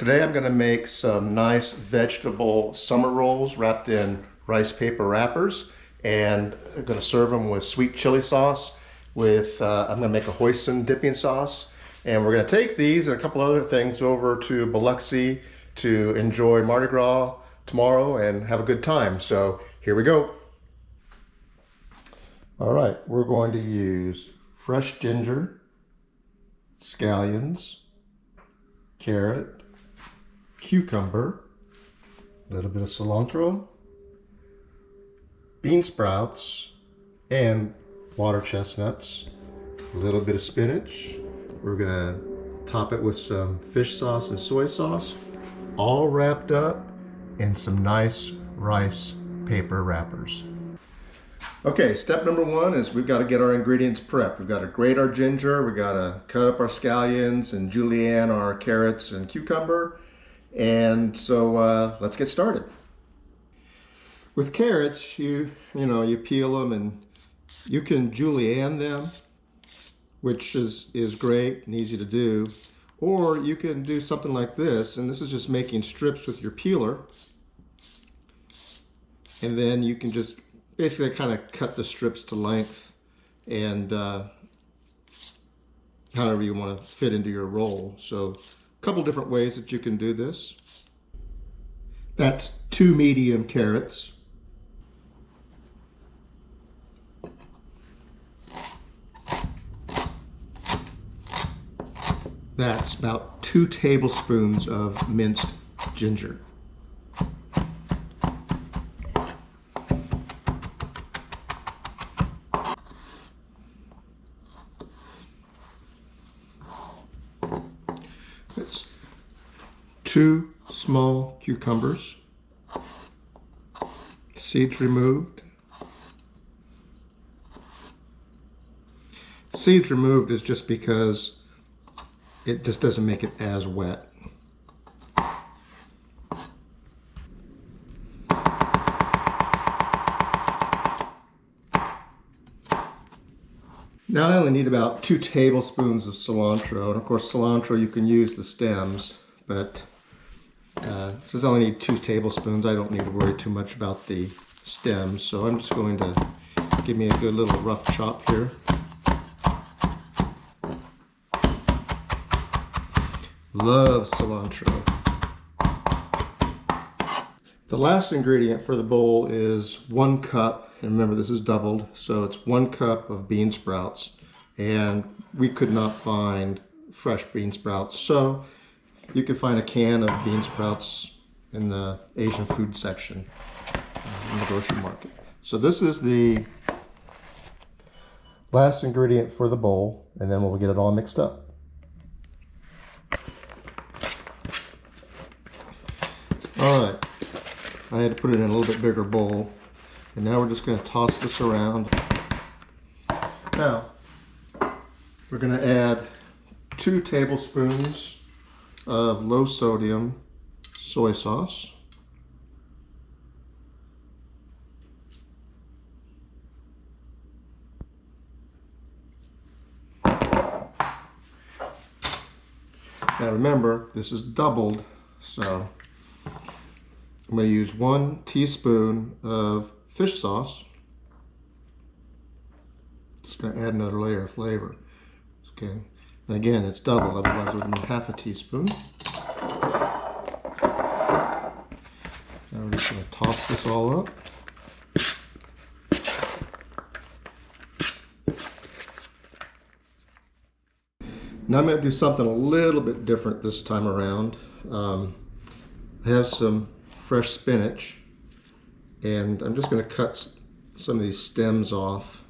Today I'm going to make some nice vegetable summer rolls wrapped in rice paper wrappers, and I'm going to serve them with sweet chili sauce. I'm going to make a hoisin dipping sauce, and we're going to take these and a couple other things over to Biloxi to enjoy Mardi Gras tomorrow and have a good time. So here we go. All right, we're going to use fresh ginger, scallions, carrot, cucumber, a little bit of cilantro, bean sprouts, and water chestnuts, a little bit of spinach. We're gonna top it with some fish sauce and soy sauce, all wrapped up in some nice rice paper wrappers. Okay, step number one is we've got to get our ingredients prepped. We've got to grate our ginger, we've got to cut up our scallions and julienne our carrots and cucumber. And so let's get started. With carrots, you peel them and you can julienne them, which is great and easy to do. Or you can do something like this, and this is just making strips with your peeler. And then you can just basically kind of cut the strips to length and however you want to fit into your roll. So a couple different ways that you can do this. That's 2 medium carrots. That's about 2 tablespoons of minced ginger. That's 2 small cucumbers, seeds removed. Seeds removed is just because it just doesn't make it as wet. Now I only need about 2 tablespoons of cilantro, and of course cilantro you can use the stems, but since I only need 2 tablespoons, I don't need to worry too much about the stems. So I'm just going to give me a good little rough chop here. Love cilantro. The last ingredient for the bowl is 1 cup, and remember this is doubled, so it's 1 cup of bean sprouts, and we could not find fresh bean sprouts, so you can find a can of bean sprouts in the Asian food section in the grocery market. So this is the last ingredient for the bowl, and then we'll get it all mixed up. All right, I had to put it in a little bit bigger bowl, and now we're just going to toss this around. Now, we're going to add 2 tablespoons of low sodium soy sauce. Now remember, this is doubled, so I'm going to use 1 teaspoon of fish sauce. Just going to add another layer of flavor. Okay, and again, it's doubled, otherwise it would be half a teaspoon. Now we're just going to toss this all up. Now I'm going to do something a little bit different this time around. I have some fresh spinach, and I'm just going to cut some of these stems off,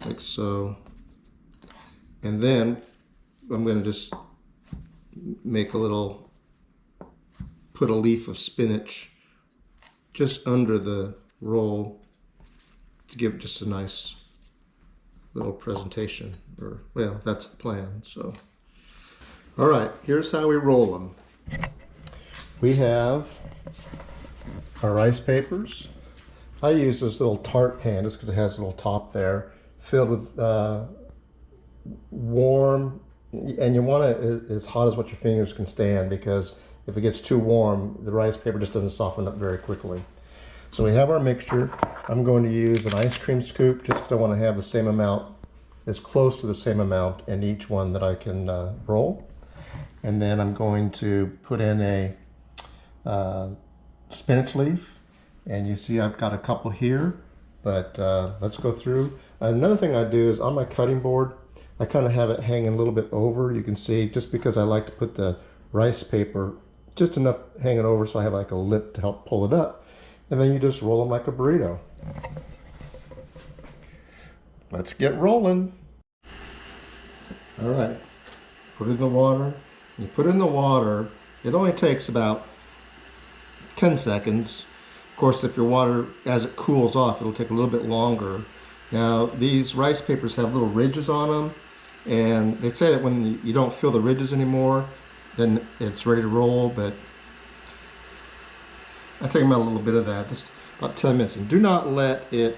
like so, and then I'm going to just put a leaf of spinach just under the roll to give it just a nice little presentation, or well, that's the plan. So all right, here's how we roll them. We have our rice papers. I use this little tart pan just because it has a little top there, filled with warm, And you want it as hot as what your fingers can stand, because if it gets too warm, the rice paper just doesn't soften up very quickly. So we have our mixture. I'm going to use an ice cream scoop just because I want to have the same amount, as close to the same amount in each one that I can roll. And then I'm going to put in a spinach leaf. And you see I've got a couple here, but let's go through. Another thing I do is on my cutting board, I kind of have it hanging a little bit over. You can see, just because I like to put the rice paper just enough hanging over so I have like a lip to help pull it up. And then you just roll them like a burrito. Let's get rolling. All right, put it in the water. You put it in the water, it only takes about 10 seconds. Of course, if your water, as it cools off, it'll take a little bit longer. Now, these rice papers have little ridges on them, and they say that when you don't feel the ridges anymore, then it's ready to roll, but I take about a little bit of that, just about 10 minutes. And do not let it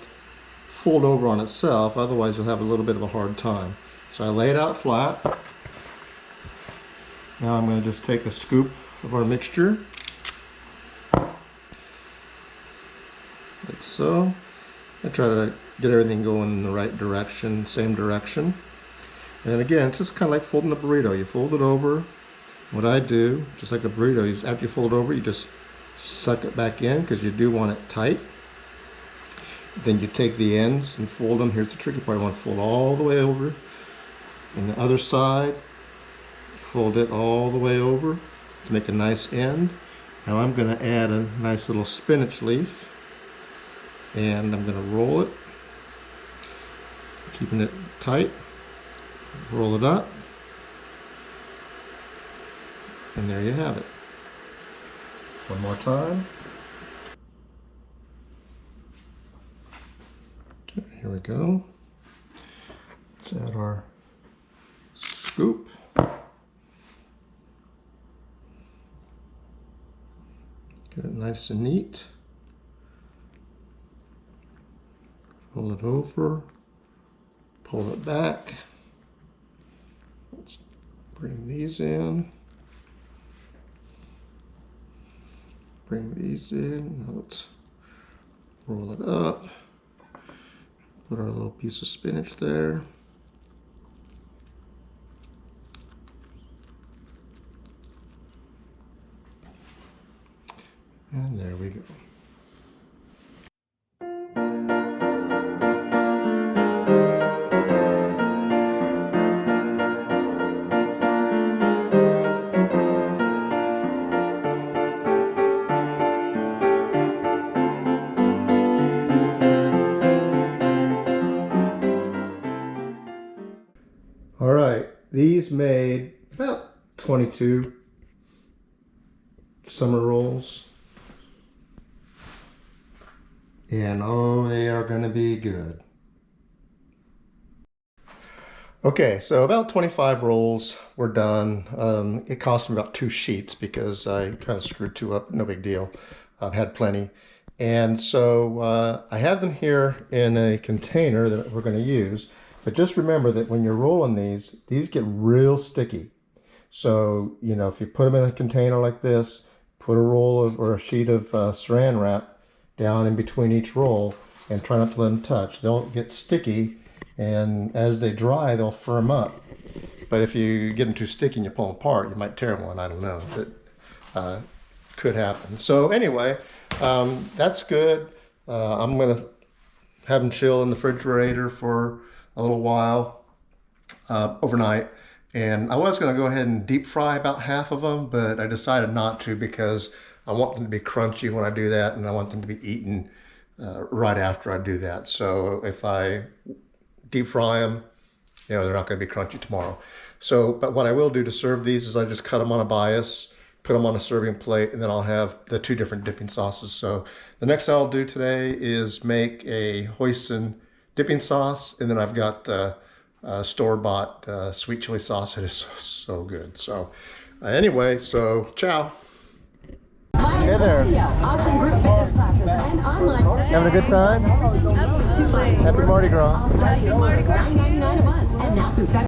fold over on itself, otherwise you'll have a little bit of a hard time. So I lay it out flat. Now I'm going to just take a scoop of our mixture, like so. I try to get everything going in the right direction, same direction. And again, it's just kind of like folding a burrito. You fold it over. What I do, just like a burrito, is after you fold it over, you just suck it back in because you do want it tight. Then you take the ends and fold them. Here's the tricky part. You want to fold all the way over. And the other side, fold it all the way over to make a nice end. Now I'm going to add a nice little spinach leaf, and I'm going to roll it, keeping it tight. Roll it up, and there you have it. One more time. Okay, here we go. Let's add our scoop. Get it nice and neat. Pull it over, pull it back. Let's bring these in. Bring these in. Now let's roll it up. Put our little piece of spinach there. And there we go. All right, these made about 22 summer rolls. And oh, they are going to be good. Okay, so about 25 rolls were done. It cost me about 2 sheets because I kind of screwed 2 up, no big deal. I've had plenty. And so I have them here in a container that we're going to use. But just remember that when you're rolling these get real sticky. So, you know, if you put them in a container like this, put a roll of, or a sheet of saran wrap down in between each roll and try not to let them touch. They'll get sticky, and as they dry, they'll firm up. But if you get them too sticky and you pull them apart, you might tear one. I don't know. That could happen. So anyway, that's good. I'm going to have them chill in the refrigerator for a little while overnight. And I was going to go ahead and deep fry about half of them, but I decided not to because I want them to be crunchy when I do that, and I want them to be eaten right after I do that. So if I deep fry them, you know, they're not going to be crunchy tomorrow. So, but what I will do to serve these is I just cut them on a bias, put them on a serving plate, and then I'll have the 2 different dipping sauces. So the next thing I'll do today is make a hoisin dipping sauce, and then I've got the store-bought sweet chili sauce. It is so good. So anyway, so ciao. Hey there. Awesome group fitness classes and online work. Having a good time? Absolutely. Happy Mardi Gras. Happy Mardi Gras. $9.99 a month. And now through